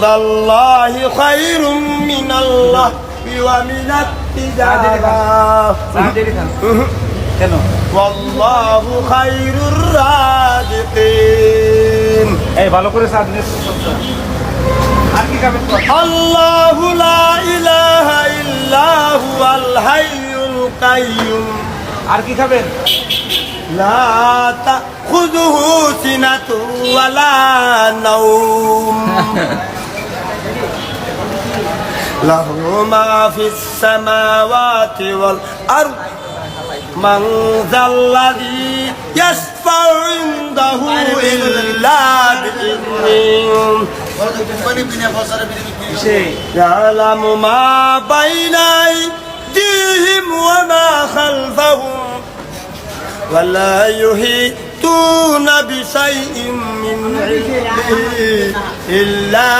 রিদাল্লাহি খায়রুম মিনাল্লাহি ওয়া মিনাত তিজারা কেন? ওয়াল্লাহু খায়রুর রাযিকিন। এই ভালো করে সাথ নিয়ে আর কি খাবেন? আল্লাহু লা ইলাহা ইল্লা হুয়াল হাইয়ুল কাইয়্যুম। আর কি খাবেন? লা তাখুযুহু সিনাতুন ওয়ালা নাওম। লাহু মা ফিস সামাওয়াতি ওয়াল আরদ। মান যাল্লাযী ইয়াশফাউ ইনদাহু ইল্লা বিইذনিহি। ইয়ালামু মা বাইনা আইদিহিম ওয়া মা খালফাহুম ওয়া লা ইউহিতুনা বিশাইইন মিন ইলমিহি ইল্লা